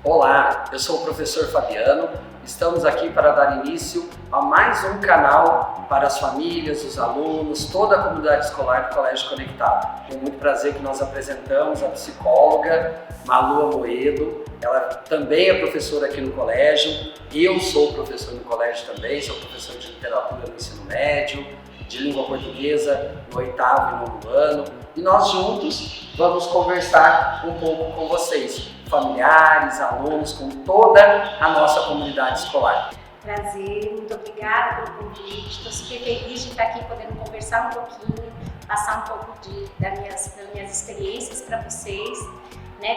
Olá, eu sou o professor Fabiano. Estamos aqui para dar início a mais um canal para as famílias, os alunos, toda a comunidade escolar do Colégio Conectado. Com muito prazer que nós apresentamos a psicóloga Malu Amoedo. Ela também é professora aqui no colégio. Eu sou professor no colégio também, sou professor de literatura no ensino médio, de língua portuguesa no 8º e 9º ano. E nós juntos vamos conversar um pouco com vocês, familiares, alunos, com toda a nossa comunidade escolar. Prazer, muito obrigada pelo convite. Estou super feliz de estar aqui podendo conversar um pouquinho, passar um pouco das minhas experiências para vocês.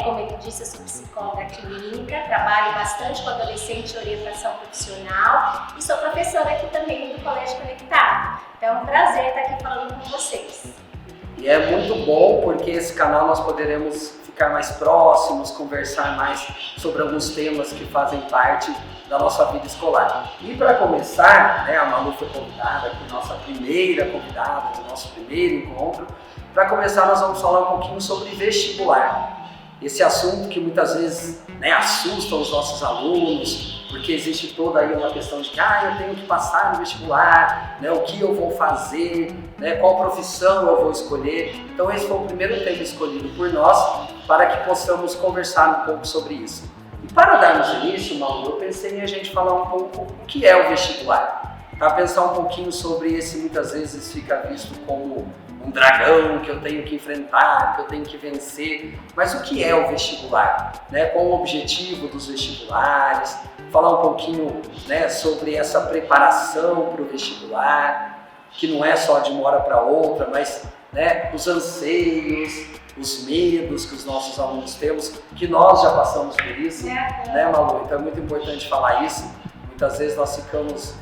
Como ele disse, eu sou psicóloga clínica, trabalho bastante com adolescente em orientação profissional e sou professora aqui também do Colégio Conectado. Então é um prazer estar aqui falando com vocês. E é muito bom porque esse canal nós poderemos ficar mais próximos, conversar mais sobre alguns temas que fazem parte da nossa vida escolar. E para começar, a Malu foi convidada aqui, nossa primeira convidada do nosso primeiro encontro. Para começar, nós vamos falar um pouquinho sobre vestibular. Esse assunto que muitas vezes assusta os nossos alunos, porque existe toda aí uma questão de que eu tenho que passar no vestibular, o que eu vou fazer, qual profissão eu vou escolher. Então esse foi o primeiro tema escolhido por nós para que possamos conversar um pouco sobre isso. E para darmos início, Malu, eu pensei em a gente falar um pouco o que é o vestibular. Para pensar um pouquinho sobre esse, muitas vezes fica visto como um dragão que eu tenho que enfrentar, que eu tenho que vencer. Mas o que é o vestibular? Qual o objetivo dos vestibulares? Falar um pouquinho sobre essa preparação para o vestibular, que não é só de uma hora para outra, mas os anseios, os medos que os nossos alunos temos, que nós já passamos por isso, Malu? Então é muito importante falar isso. Muitas vezes nós ficamos,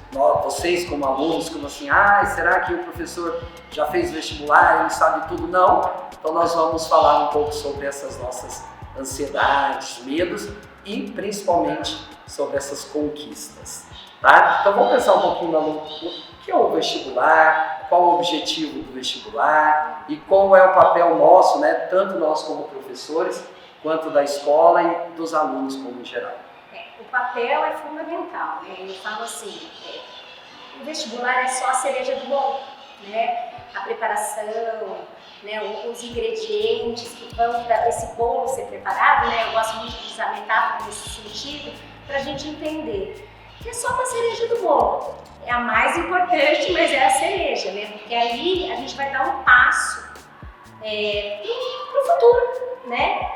vocês como alunos, como assim, será que o professor já fez vestibular, ele sabe tudo? Não. Então nós vamos falar um pouco sobre essas nossas ansiedades, medos e principalmente sobre essas conquistas, tá? Então vamos pensar um pouquinho, Malu, o que é o vestibular, qual o objetivo do vestibular e qual é o papel nosso, tanto nós como professores, quanto da escola e dos alunos como em geral. O papel é fundamental, Eu falo assim, o vestibular é só a cereja do bolo, A preparação, os ingredientes que vão para esse bolo ser preparado, Eu gosto muito de usar metáfora nesse sentido, para a gente entender que é só uma cereja do bolo. É a mais importante, mas é a cereja, Porque ali a gente vai dar um passo para o futuro.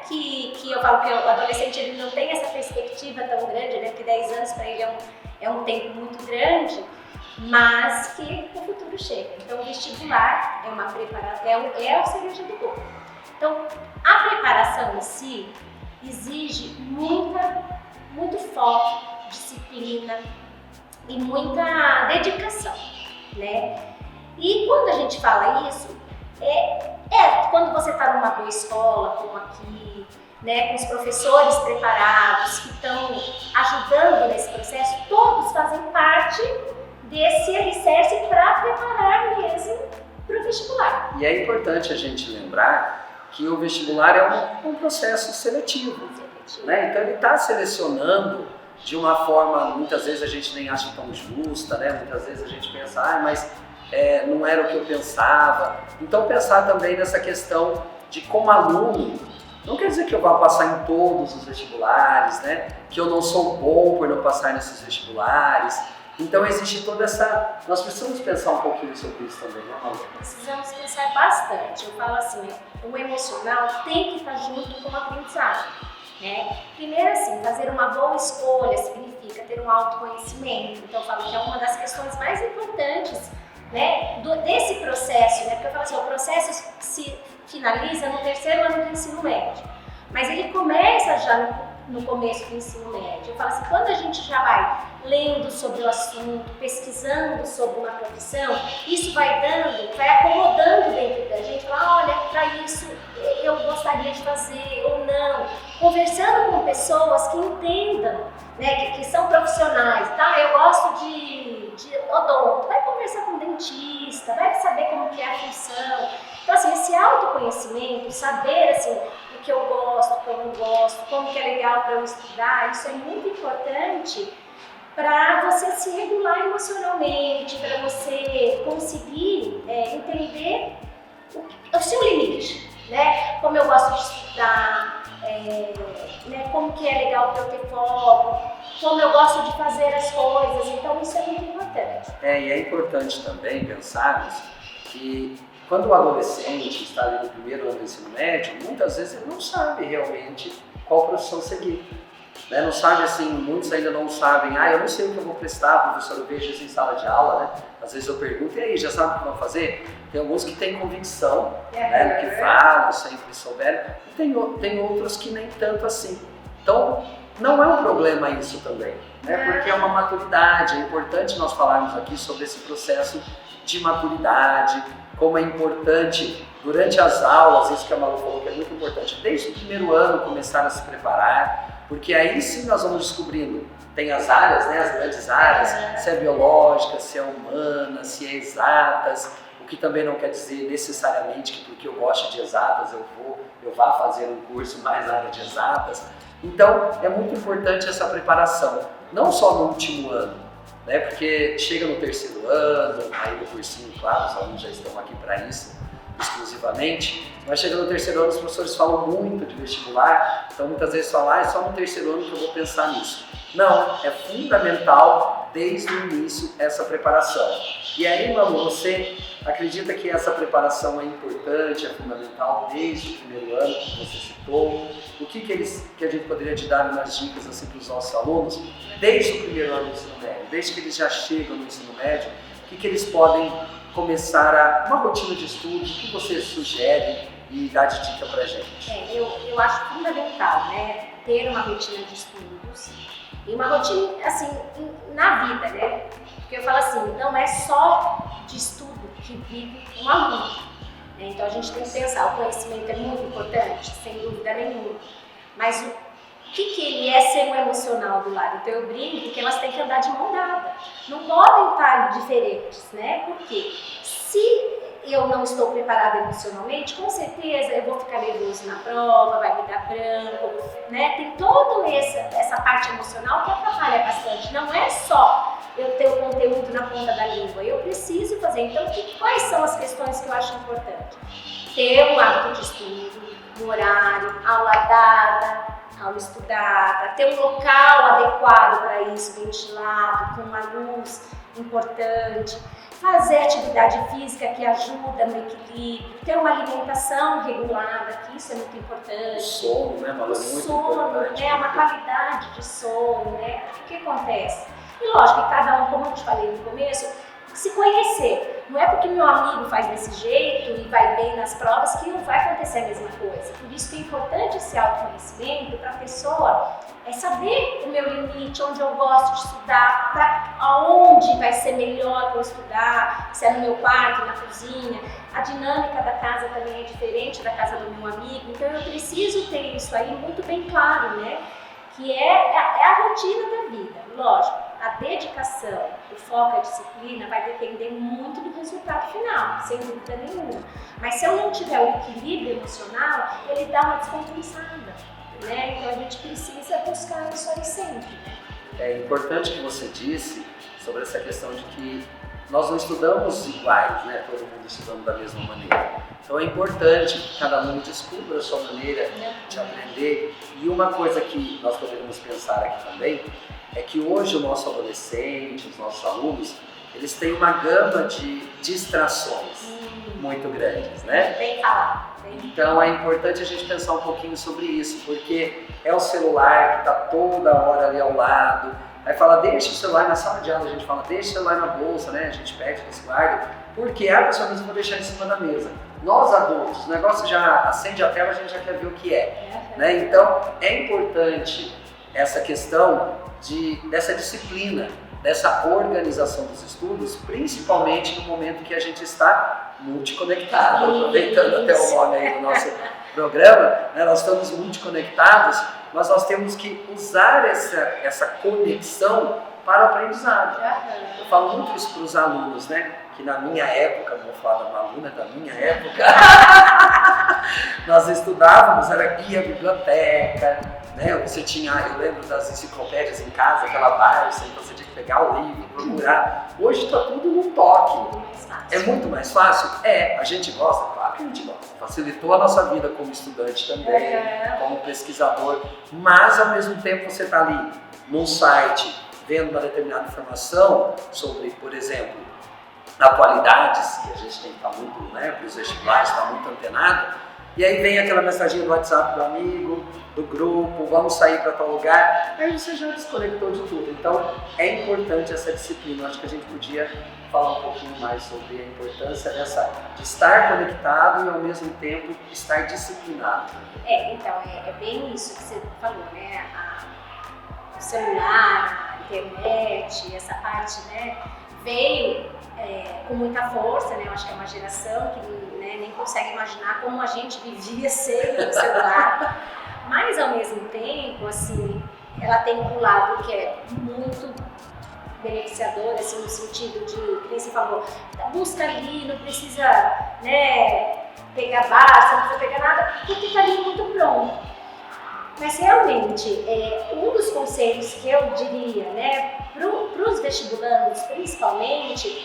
Que eu falo que o adolescente ele não tem essa perspectiva tão grande, Porque 10 anos para ele é um tempo muito grande, mas que o futuro chega. Então o vestibular é uma preparação, é a cereja do bolo. Então a preparação em si exige muito foco, disciplina e muita dedicação, E quando a gente fala isso, quando você está numa boa escola, como aqui, com os professores preparados que estão ajudando nesse processo, todos fazem parte desse alicerce para preparar mesmo para o vestibular. E é importante a gente lembrar que o vestibular é um processo seletivo, Então ele está selecionando de uma forma, muitas vezes a gente nem acha tão justa, Muitas vezes a gente pensa, mas não era o que eu pensava. Então pensar também nessa questão de como aluno, não quer dizer que eu vá passar em todos os vestibulares, Que eu não sou bom por não passar nesses vestibulares. Então existe toda essa... Nós precisamos pensar um pouquinho sobre isso também, Malu? Precisamos pensar bastante. Eu falo assim, o emocional tem que estar junto com o aprendizado, Primeiro assim, fazer uma boa escolha significa ter um autoconhecimento. Então eu falo que é uma das questões mais importantes desse processo, Porque eu falo assim, o processo se finaliza no 3º ano do ensino médio, mas ele começa já no começo do ensino médio. Eu falo assim, quando a gente já vai lendo sobre o assunto, pesquisando sobre uma profissão, isso vai acomodando dentro da gente, olha, para isso eu gostaria de fazer ou não, conversando com pessoas que entendam, que são profissionais, Eu gosto de odonto, vai conversar com um dentista, vai saber como que é a função. Então assim, esse autoconhecimento, saber assim, o que que eu gosto, o que eu não gosto, como que é legal para eu estudar. Isso é muito importante para você se regular emocionalmente, para você conseguir entender o seu limite, né? Como eu gosto de estudar, né? Como que é legal para eu ter foco, como eu gosto de fazer as coisas. Então isso é muito importante. E é importante também pensarmos que quando o adolescente está ali no primeiro ano do ensino médio, muitas vezes ele não sabe realmente qual profissão seguir. Né? Não sabe assim, muitos ainda não sabem, eu não sei o que eu vou prestar, professor, eu vejo isso em sala de aula, né? Às vezes eu pergunto, e aí, já sabe o que vão fazer? Tem alguns que têm convicção, né, no que falam, sempre souberam, e tem outros que nem tanto assim. Então, não é um problema isso também, né? Porque é uma maturidade, é importante nós falarmos aqui sobre esse processo de maturidade, como é importante durante as aulas, isso que a Malu falou que é muito importante, desde o primeiro ano começar a se preparar, porque aí sim nós vamos descobrindo, tem as áreas, né, as grandes áreas, se é biológica, se é humana, se é exatas, o que também não quer dizer necessariamente que porque eu gosto de exatas eu vá fazer um curso mais na área de exatas. Então é muito importante essa preparação, não só no último ano, né, porque chega no terceiro ano, aí no cursinho, claro, os alunos já estão aqui para isso, exclusivamente, mas chega no terceiro ano os professores falam muito de vestibular, então muitas vezes falam, é só no terceiro ano que eu vou pensar nisso. Não, é fundamental desde o início essa preparação. E aí, Malu, você acredita que essa preparação é importante, é fundamental desde o primeiro ano que você citou? O que a gente poderia te dar umas dicas assim, para os nossos alunos desde o primeiro ano do ensino médio, desde que eles já chegam no ensino médio, o que eles podem começar uma rotina de estudo, o que você sugere e dá de dica pra gente? Eu acho fundamental, né, ter uma rotina de estudos e uma rotina, assim, na vida, né, porque eu falo assim, não é só de estudo que vive um aluno, né? Então a gente tem que pensar, o conhecimento é muito importante, sem dúvida nenhuma, mas o que ele é sem o emocional do lado? Então eu brinco que elas têm que andar de mão dada. Não podem estar diferentes, né? Porque se eu não estou preparada emocionalmente, com certeza eu vou ficar nervoso na prova, vai me dar branco, né? Tem toda essa parte emocional que atrapalha bastante. Não é só eu ter o conteúdo na ponta da língua, eu preciso fazer. Então, quais são as questões que eu acho importante? Ter um hábito de estudo, um horário, aula dada, aula estudada, ter um local adequado para isso, ventilado, com uma luz importante, fazer atividade física que ajuda no equilíbrio, ter uma alimentação regulada, que isso é muito importante. O sono, né, Malu? Muito importante. Né, uma qualidade de sono, né? O que acontece? E lógico que cada um, como eu te falei no começo, se conhecer. Não é porque meu amigo faz desse jeito e vai bem nas provas que não vai acontecer a mesma coisa. Por isso que é importante esse autoconhecimento para a pessoa saber o meu limite, onde eu gosto de estudar, para aonde vai ser melhor para eu estudar, se é no meu quarto, na cozinha. A dinâmica da casa também é diferente da casa do meu amigo, então eu preciso ter isso aí muito bem claro, né? Que é a rotina da vida, lógico. A dedicação, o foco, a disciplina vai depender muito do resultado final, sem dúvida nenhuma. Mas se eu não tiver o equilíbrio emocional, ele dá uma descompensada, né? Então a gente precisa buscar isso aí sempre. É importante que você disse sobre essa questão de que nós não estudamos iguais, né? Todo mundo estudando da mesma maneira. Então é importante que cada aluno descubra a sua maneira de aprender. E uma coisa que nós poderíamos pensar aqui também é que hoje o nosso adolescente, os nossos alunos, eles têm uma gama de distrações muito grandes, né? Bem falado. Então é importante a gente pensar um pouquinho sobre isso, porque é o celular que está toda hora ali ao lado. Aí fala, deixa o celular na sala de aula, a gente fala, deixa o celular na bolsa, né? A gente pede que se guarde, porque pessoal mesmo vou deixar em cima da mesa. Nós adultos, o negócio já acende a tela, a gente já quer ver o que é. Né? Então é importante essa questão dessa disciplina, dessa organização dos estudos, principalmente no momento que a gente está multiconectado, aproveitando até o nome aí do nosso programa, né? Nós estamos multiconectados, mas nós temos que usar essa conexão para o aprendizado. Eu falo muito isso para os alunos, né? Que na minha época, não vou falar da Malu, né? Da minha época, Nós estudávamos, era guia, biblioteca, né? Você tinha, eu lembro das enciclopédias em casa, aquela Barça, então você tinha que pegar o livro, procurar. Hoje está tudo no toque. É muito mais fácil? É, a gente gosta, claro que a gente gosta. Facilitou a nossa vida como estudante também, como pesquisador, mas ao mesmo tempo você está ali num site vendo uma determinada informação sobre, por exemplo, atualidades, e a gente tem que estar muito, né, para os vestibulares, estar muito antenado, e aí vem aquela mensagem do WhatsApp do amigo, do grupo, vamos sair para tal lugar, aí você já desconectou de tudo. Então é importante essa disciplina. Acho que a gente podia falar um pouquinho mais sobre a importância de estar conectado e ao mesmo tempo estar disciplinado. Então, é bem isso que você falou, né? O celular, a internet, essa parte, né, veio com muita força, né? Eu acho que é uma geração que, né, nem consegue imaginar como a gente vivia sem o celular. Mas, ao mesmo tempo, assim, ela tem um lado que é muito beneficiador, assim, no sentido de, como você falou, busca ali, não precisa, né, pegar base, não precisa pegar nada, porque está ali muito pronto. Mas, realmente, um dos conselhos que eu diria, né, para os vestibulandos, principalmente,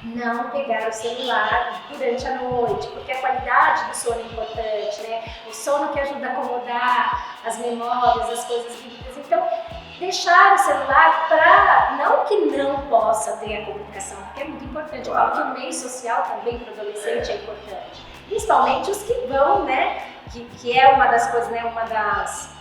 não pegar o celular durante a noite, porque a qualidade do sono é importante, né? O sono que ajuda a acomodar as memórias, as coisas vividas. Então, deixar o celular para, não que não possa ter a comunicação, porque é muito importante, eu falo que o meio social também para o adolescente é importante. Principalmente os que vão, né? Que é uma das coisas, né? Uma das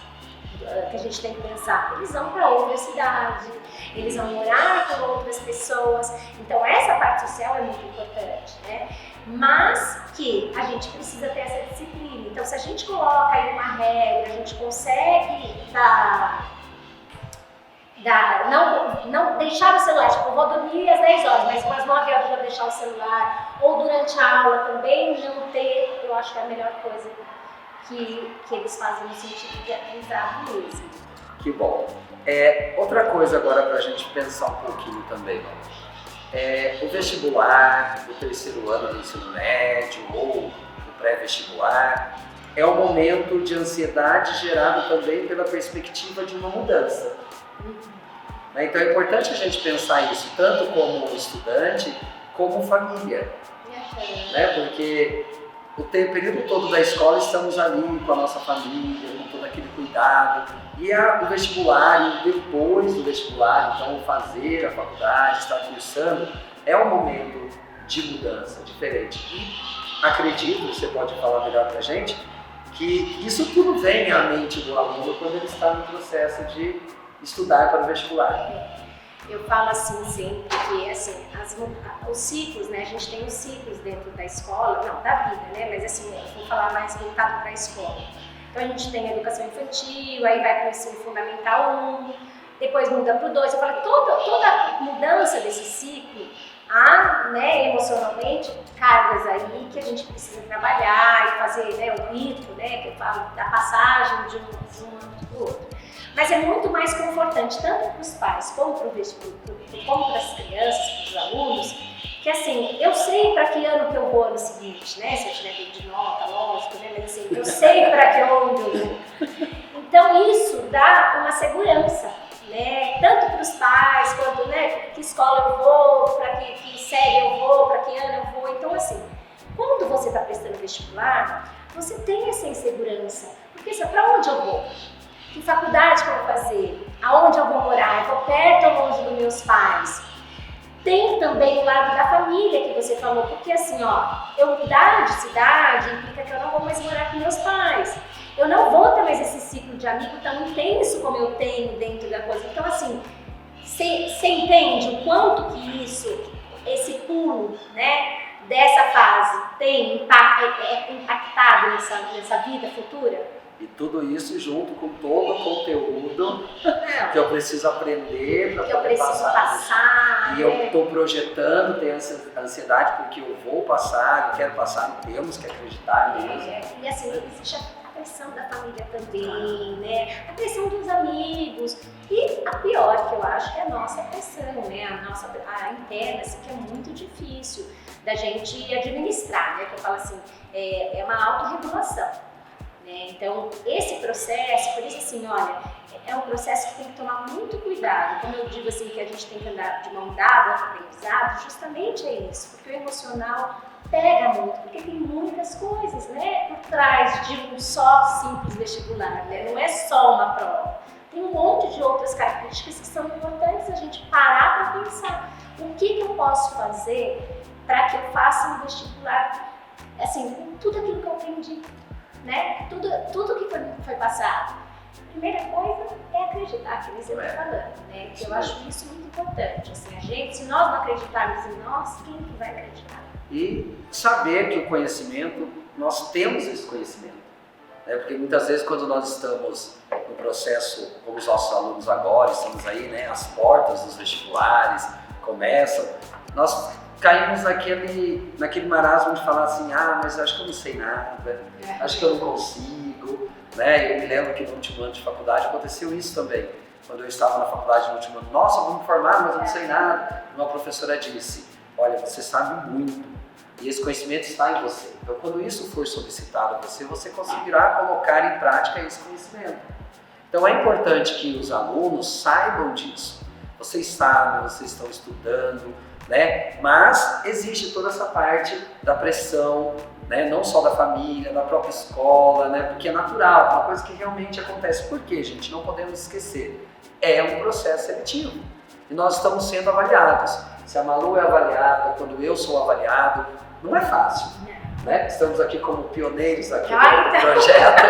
que a gente tem que pensar, eles vão para outra cidade, eles vão morar com outras pessoas, então essa parte social é muito importante, né? Mas que a gente precisa ter essa disciplina, então se a gente coloca aí uma regra, a gente consegue não deixar o celular, tipo, eu vou dormir às 10 horas, mas às 9 horas eu vou deixar o celular, ou durante a aula também não ter, eu acho que é a melhor coisa que eles fazem no sentido de aprendizado mesmo. Que bom. Outra coisa agora para a gente pensar um pouquinho também, o vestibular, o terceiro ano do ensino médio ou o pré-vestibular, é um momento de ansiedade gerado também pela perspectiva de uma mudança. Então é importante a gente pensar isso, tanto como estudante, como família. Porque o período todo da escola estamos ali com a nossa família, com todo aquele cuidado. E o vestibular, e depois do vestibular, então fazer a faculdade, estar cursando, é um momento de mudança diferente. E acredito, você pode falar melhor pra gente, que isso tudo vem à mente do aluno quando ele está no processo de estudar para o vestibular. Eu falo assim sempre que assim, os ciclos, né? A gente tem os ciclos dentro da escola, não, da vida, né? Mas assim, eu vou falar mais voltado para a escola. Então a gente tem a educação infantil, aí vai para o ensino fundamental 1, depois muda para o 2. Eu falo que toda mudança desse ciclo há, né, emocionalmente, cargas aí que a gente precisa trabalhar e fazer, né, o rito, né, que eu falo da passagem de um ano para o outro. Mas é muito mais confortante, tanto para os pais como para as crianças, para os alunos, que assim, eu sei para que ano que eu vou no seguinte, né? Se eu tiver bem de nota, lógico, né? Mas assim, eu sei para que onde eu vou. Então isso dá uma segurança, né? Tanto para os pais, quanto, né, que escola eu vou, para que série eu vou, para que ano eu vou. Então assim, quando você está prestando vestibular, você tem essa insegurança. Porque para onde eu vou? Que faculdade que eu vou fazer? Aonde eu vou morar? Eu vou perto ou longe dos meus pais? Tem também o lado da família que você falou, porque assim, eu mudar de cidade implica que eu não vou mais morar com meus pais. Eu não vou ter mais esse ciclo de amigo tão intenso como eu tenho dentro da coisa. Então assim, você entende o quanto que esse pulo, né, dessa fase tem impactado nessa vida futura? E tudo isso junto com todo o conteúdo que eu preciso aprender para poder passar. E eu estou projetando, tenho ansiedade porque eu vou passar, eu quero passar, temos que acreditar mesmo. E assim, existe a pressão da família também, né? A pressão dos amigos e a pior que eu acho que é a nossa pressão, né? A interna, assim, que é muito difícil da gente administrar, né? Que eu falo assim, é uma autorregulação, né? Então, esse processo, por isso assim, olha, é um processo que tem que tomar muito cuidado. Como eu digo assim, que a gente tem que andar de mão dada no aprendizado, justamente é isso, porque o emocional pega muito, porque tem muitas coisas, né, por trás de um só simples vestibular, né? Não é só uma prova. Tem um monte de outras características que são importantes a gente parar para pensar. O que eu posso fazer para que eu faça um vestibular, assim, com tudo aquilo que eu aprendi, né? Tudo que foi passado. A primeira coisa é acreditar, que você está falando, né? Eu acho isso muito importante. Assim, se nós não acreditarmos em nós, quem que vai acreditar? E saber que o conhecimento, nós temos esse conhecimento. Né? Porque muitas vezes quando nós estamos no processo, como os nossos alunos agora, estamos aí, né, as portas dos vestibulares começam, nós caímos naquele marasmo de falar assim, mas acho que eu não sei nada, acho que eu não consigo. Né? Eu me lembro que no último ano de faculdade aconteceu isso também. Quando eu estava na faculdade no último ano, nossa, vou me formar, mas eu não sei nada. Uma professora disse, olha, você sabe muito e esse conhecimento está em você. Então, quando isso for solicitado a você, você conseguirá colocar em prática esse conhecimento. Então, é importante que os alunos saibam disso. Vocês sabem, vocês estão estudando, né? Mas existe toda essa parte da pressão, né? Não só da família, da própria escola, né? Porque é natural, é uma coisa que realmente acontece. Por quê, gente? Não podemos esquecer. É um processo seletivo e nós estamos sendo avaliados. Se a Malu é avaliada, quando eu sou avaliado, não é fácil. Né? Estamos aqui como pioneiros aqui do projeto,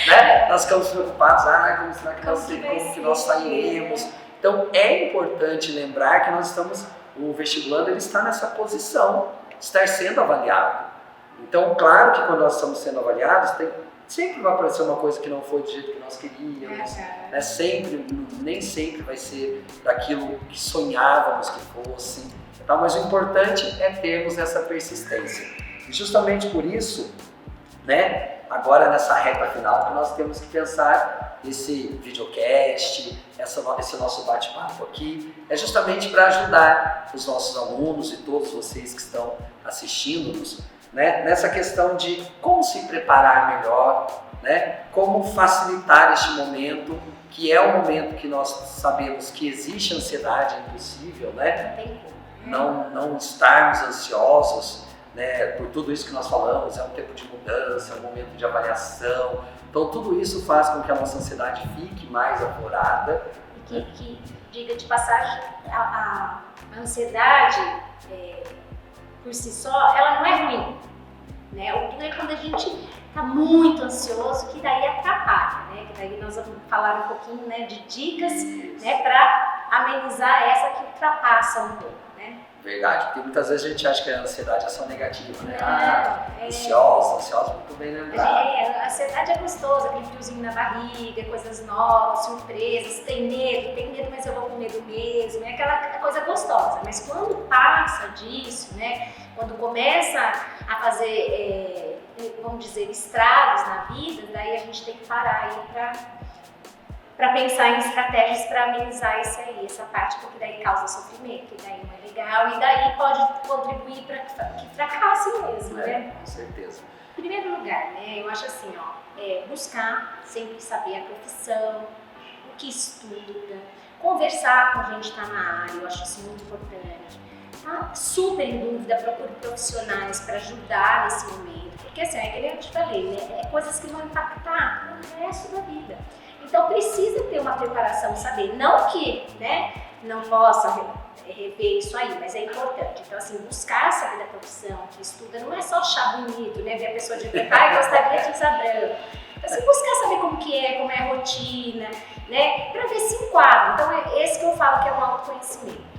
né? Nós ficamos preocupados, como será que como que nós sairemos? Então é importante lembrar que nós estamos, o vestibulando ele está nessa posição de estar sendo avaliado. Então, claro que quando nós estamos sendo avaliados, sempre vai aparecer uma coisa que não foi do jeito que nós queríamos, né? Nem sempre vai ser daquilo que sonhávamos que fosse, tá? Mas o importante é termos essa persistência. E justamente por isso, né, agora nessa reta final, que nós temos que pensar esse videocast, esse nosso bate-papo aqui, é justamente para ajudar os nossos alunos e todos vocês que estão assistindo-nos, né, nessa questão de como se preparar melhor, né, como facilitar este momento, que é um momento que nós sabemos que existe ansiedade, é impossível, né, não estarmos ansiosos, né, por tudo isso que nós falamos, é um tempo de mudança, é um momento de avaliação, então tudo isso faz com que a nossa ansiedade fique mais aflorada. E que diga de passagem, a ansiedade por si só, ela não é ruim, né? O ruim é quando a gente está muito ansioso, que daí atrapalha, né? Que daí nós vamos falar um pouquinho, né, de dicas, né, para amenizar essa que ultrapassa um pouco, né? Verdade, porque muitas vezes a gente acha que a ansiedade é só negativa, né? Ansiosa, muito bem lembrado. A ansiedade é gostosa, aquele friozinho na barriga, coisas novas, surpresas, tem medo, mas eu vou com medo mesmo, é aquela coisa gostosa. Mas quando passa disso, né, quando começa a fazer, vamos dizer, estragos na vida, daí a gente tem que parar aí para pensar em estratégias para amenizar essa parte, porque daí causa sofrimento, e daí não é legal, e daí pode contribuir para que fracasse mesmo, né? Com certeza. Em primeiro lugar, né, eu acho assim, buscar sempre saber a profissão, o que estuda, conversar com quem está na área, eu acho isso muito importante. Tá super em dúvida, procure profissionais para ajudar nesse momento, porque assim, é que eu te falei, né, coisas que vão impactar no resto da vida. Então precisa ter uma preparação, saber, não que, né, não possa rever isso aí, mas é importante. Então assim, buscar saber da profissão, que estuda, não é só achar bonito, né, ver a pessoa de repente, gostaria de usar branco. Assim, buscar saber como é a rotina, né, para ver se enquadra. Então é esse que eu falo que é um autoconhecimento.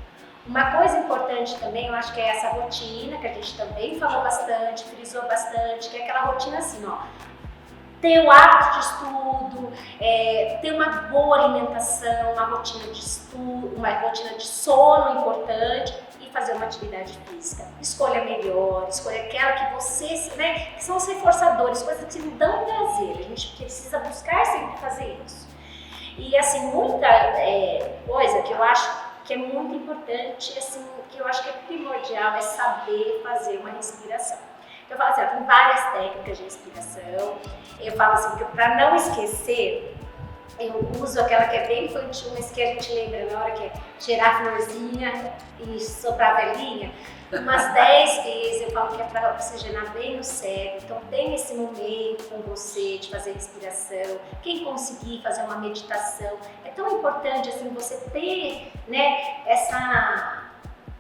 Uma coisa importante também, eu acho que é essa rotina, que a gente também falou bastante, frisou bastante, que é aquela rotina assim, ter o hábito de estudo, ter uma boa alimentação, uma rotina de estudo, uma rotina de sono importante e fazer uma atividade física. Escolha melhor, escolha aquela que você, né, que são os reforçadores, coisas que me dão prazer. A gente precisa buscar sempre fazer isso. E assim, muita coisa que eu acho que é muito importante, assim, que eu acho que é primordial, é saber fazer uma respiração. Então, eu falo assim, tem várias técnicas de respiração. Eu falo assim, que para não esquecer, eu uso aquela que é bem infantil, mas que a gente lembra na hora, que é cheirar a florzinha e soprar a velhinha. Umas 10 vezes eu falo que é para oxigenar bem o cérebro. Então tem esse momento com você de fazer respiração. Quem conseguir fazer uma meditação, é tão importante assim você ter, né,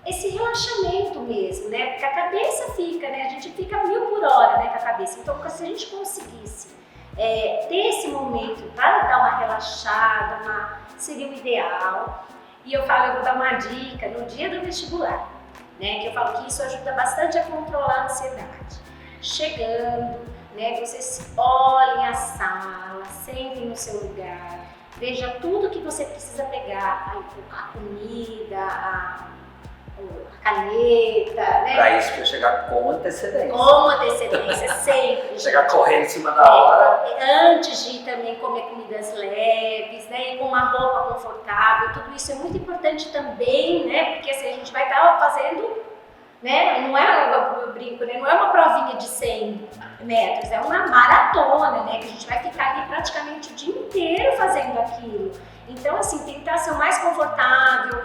esse relaxamento mesmo, né? Porque a cabeça fica, né? A gente fica 1000 por hora, né, com a cabeça. Então se a gente conseguisse ter esse momento para dar uma relaxada, seria o ideal. E eu vou dar uma dica no dia do vestibular, né, que eu falo que isso ajuda bastante a controlar a ansiedade. Chegando, né, vocês olhem a sala, sentem no seu lugar, veja tudo que você precisa pegar, a comida, a caneta, né? Para isso que eu chegar com antecedência. Com antecedência, sempre. Chegar correndo em cima da hora. Antes de também comer comidas leves, né? E com uma roupa confortável, tudo isso é muito importante também, né? Porque assim, a gente vai estar fazendo, né? Não é, eu brinco, né? Não é uma provinha de 100 metros, é uma maratona, né? Que a gente vai ficar ali praticamente o dia inteiro fazendo aquilo. Então, assim, tentar ser o mais confortável,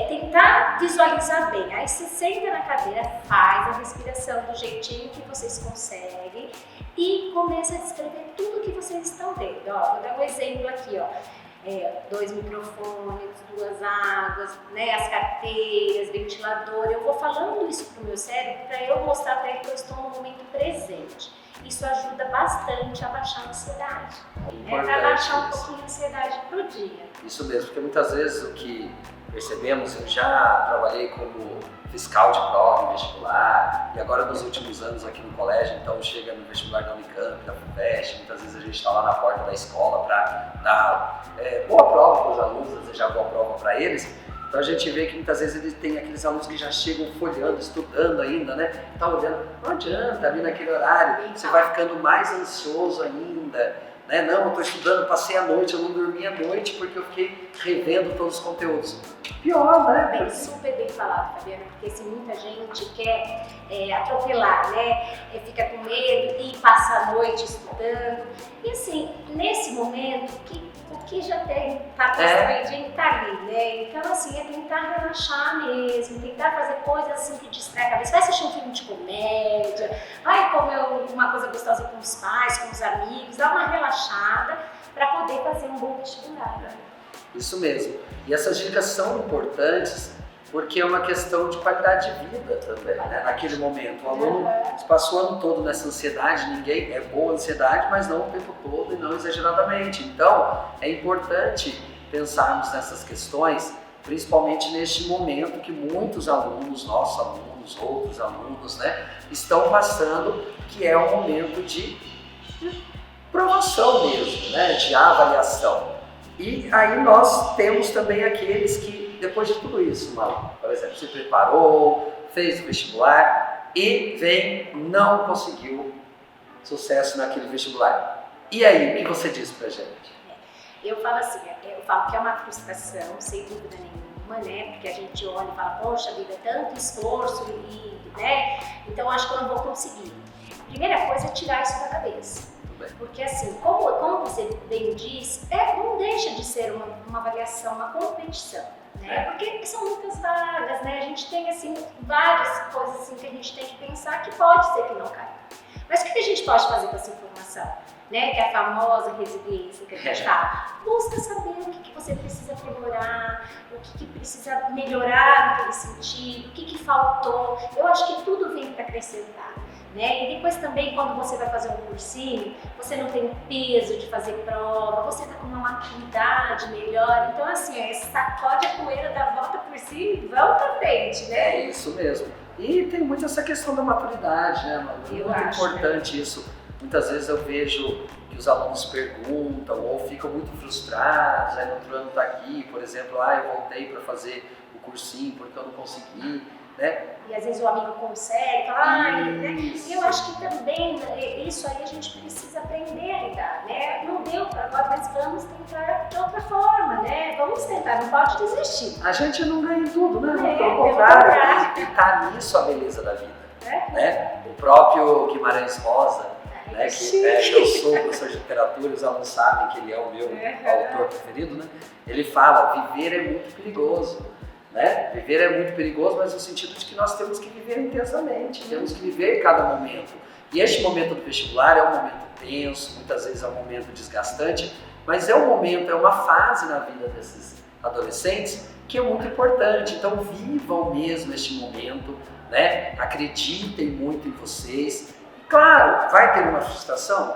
tentar visualizar bem. Aí você senta na cadeira, faz a respiração do jeitinho que vocês conseguem e começa a descrever tudo que vocês estão vendo. Ó, vou dar um exemplo aqui, ó. 2 microfones, 2 águas, né, as carteiras, ventilador. Eu vou falando isso pro meu cérebro para eu mostrar para ele que eu estou no momento presente. Isso ajuda bastante a baixar a ansiedade, né? Para baixar um pouquinho a ansiedade pro dia. Isso mesmo, porque muitas vezes o que percebemos, eu já trabalhei como fiscal de prova em vestibular e agora nos últimos anos aqui no colégio, então chega no vestibular da Unicamp, da FUVEST, muitas vezes a gente está lá na porta da escola para dar boa prova para os alunos, desejar boa prova para eles. Então a gente vê que muitas vezes eles têm aqueles alunos que já chegam folheando, estudando ainda, né? Tá olhando, não adianta ali naquele horário, você vai ficando mais ansioso ainda, né? Não, eu tô estudando, passei a noite, eu não dormi a noite porque eu fiquei revendo todos os conteúdos. Pior, né? Super bem falado, Fabiana, porque assim, muita gente quer atropelar, né? Fica com medo e passa a noite estudando. E assim, nesse momento, o que já está construidinho está ali, né? Então, assim, é tentar relaxar mesmo, tentar fazer coisas assim que distraem a cabeça. Vai assistir um filme de comédia, vai comer uma coisa gostosa com os pais, com os amigos, dar uma relaxada para poder fazer um bom vestibular. Isso mesmo. E essas dicas são importantes porque é uma questão de qualidade de vida também, né? Naquele momento. O aluno passou o ano todo nessa ansiedade, ninguém é boa ansiedade, mas não o tempo todo e não exageradamente. Então, é importante pensarmos nessas questões, principalmente neste momento que muitos alunos, nossos alunos, outros alunos, né, estão passando, que é um momento de provação mesmo, né, de avaliação. E aí nós temos também aqueles que, depois de tudo isso, por exemplo, se preparou, fez o vestibular e não conseguiu sucesso naquele vestibular. E aí, o que você diz pra gente? Eu falo assim, eu falo que é uma frustração, sem dúvida nenhuma, né? Porque a gente olha e fala, poxa vida, tanto esforço né? Então acho que eu não vou conseguir. Primeira coisa é tirar isso da cabeça. Porque assim, como você bem diz, não deixa de ser uma avaliação, uma competição, né? Porque são muitas vagas, né? A gente tem assim, várias coisas assim, que a gente tem que pensar que pode ser que não caia. Mas o que a gente pode fazer com essa informação? Né? Que é a famosa resiliência que a gente fala. Busca saber o que você precisa aprimorar, o que precisa melhorar naquele sentido, o que faltou. Eu acho que tudo vem para acrescentar. Né? E depois também, quando você vai fazer um cursinho, você não tem o peso de fazer prova, você está com uma maturidade melhor. Então, assim, sacode a poeira da volta por cima e vamos para frente, né? É isso mesmo. E tem muito essa questão da maturidade, né, Manu? Eu muito acho, importante isso. Muitas vezes eu vejo que os alunos perguntam ou ficam muito frustrados, aí no outro ano tá aqui, por exemplo, eu voltei para fazer o cursinho porque eu não consegui. né? E às vezes o amigo consegue, fala, né? Eu acho que também isso aí a gente precisa aprender a lidar, né? Não deu para agora, mas vamos tentar de outra forma, né? Vamos tentar, não pode desistir. A gente não ganha em tudo, né? É, Pelo contrário, e tá nisso a beleza da vida, né? O próprio Guimarães Rosa, né, eu sou professor de literatura, os alunos sabem que ele é o meu autor preferido, né? Ele fala, viver é muito perigoso, né? Viver é muito perigoso, mas no sentido de que nós temos que viver intensamente, temos que viver cada momento. E este momento do vestibular é um momento tenso, muitas vezes é um momento desgastante, mas é um momento, é uma fase na vida desses adolescentes que é muito importante. Então vivam mesmo este momento, né? Acreditem muito em vocês. Claro, vai ter uma frustração?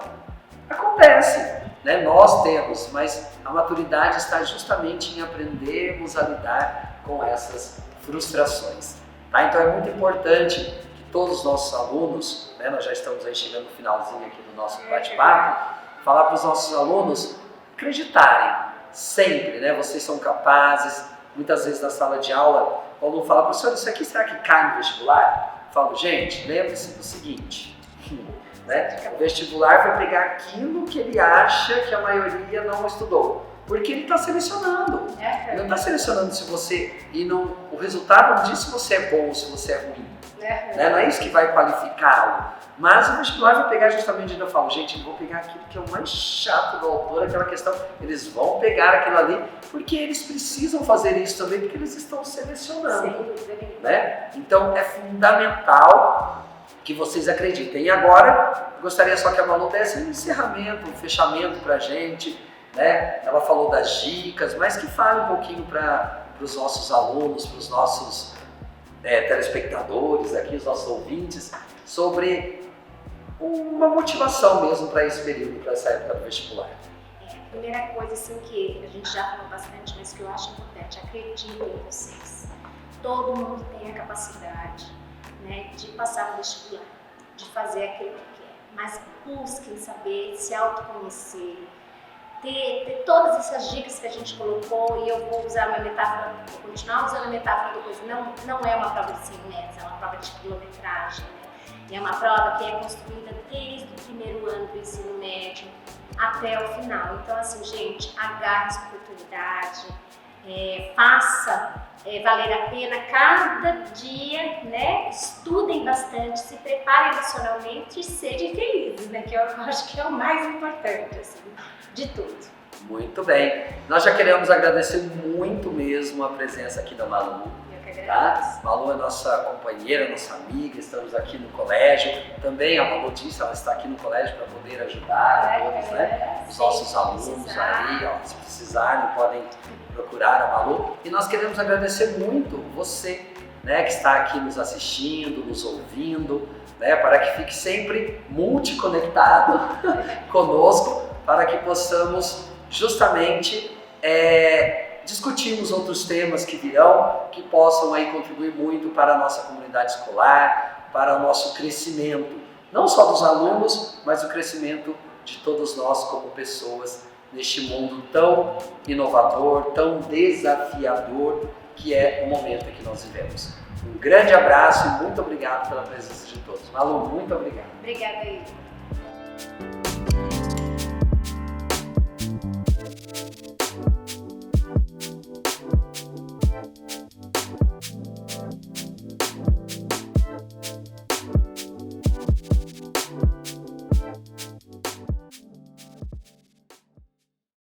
Acontece, né? Nós temos, mas a maturidade está justamente em aprendermos a lidar com essas frustrações. Tá? Então é muito importante que todos os nossos alunos, né? Nós já estamos aí chegando no finalzinho aqui do nosso bate-papo, falar para os nossos alunos acreditarem sempre, né? Vocês são capazes. Muitas vezes na sala de aula, o aluno fala, professor, isso aqui será que cai no vestibular? Eu falo, gente, lembre-se do seguinte, né? O vestibular vai pegar aquilo que ele acha que a maioria não estudou, porque ele está selecionando. Ele não está selecionando se você... o resultado não diz se você é bom ou se você é ruim. Né? Não é isso que vai qualificá-lo. Mas o vestibular vai pegar justamente onde eu falo, gente, eu vou pegar aquilo que é o mais chato do autor, aquela questão, eles vão pegar aquilo ali, porque eles precisam fazer isso também, porque eles estão selecionando. Né? Então é fundamental que vocês acreditem. E agora, eu gostaria só que a Malu desse um encerramento, um fechamento pra gente, né? Ela falou das dicas, mas que fale um pouquinho para os nossos alunos, para os nossos telespectadores aqui, os nossos ouvintes, sobre uma motivação mesmo para esse período, para essa época do vestibular. A primeira coisa assim, que a gente já falou bastante, mas que eu acho importante, acreditem em vocês. Todo mundo tem a capacidade, né, de passar no vestibular, de fazer aquilo que quer, mas busquem saber, se autoconhecer, ter todas essas dicas que a gente colocou, e eu vou usar uma metáfora, vou continuar usando a metáfora do coisa, não é uma prova de 100 metros, é uma prova de quilometragem, né? É uma prova que é construída desde o primeiro ano do ensino médio até o final. Então, assim, gente, agarre essa oportunidade, faça valer a pena cada dia, né? Estudem bastante, se preparem emocionalmente e sejam felizes, né? Que eu acho que é o mais importante, assim, de tudo. Muito bem. Nós já queremos agradecer muito mesmo a presença aqui da Malu. Tá? Malu é nossa companheira, nossa amiga, estamos aqui no colégio. Também a Malu disse, ela está aqui no colégio para poder ajudar todos, né? Os nossos alunos aí, ó, se precisarem, podem procurar a Malu. E nós queremos agradecer muito você, né, que está aqui nos assistindo, nos ouvindo, né, para que fique sempre multiconectado conosco, para que possamos justamente discutirmos outros temas que virão, que possam aí contribuir muito para a nossa comunidade escolar, para o nosso crescimento, não só dos alunos, mas o crescimento de todos nós como pessoas neste mundo tão inovador, tão desafiador que é o momento em que nós vivemos. Um grande abraço e muito obrigado pela presença de todos. Malu, muito obrigado. Obrigada, Igor.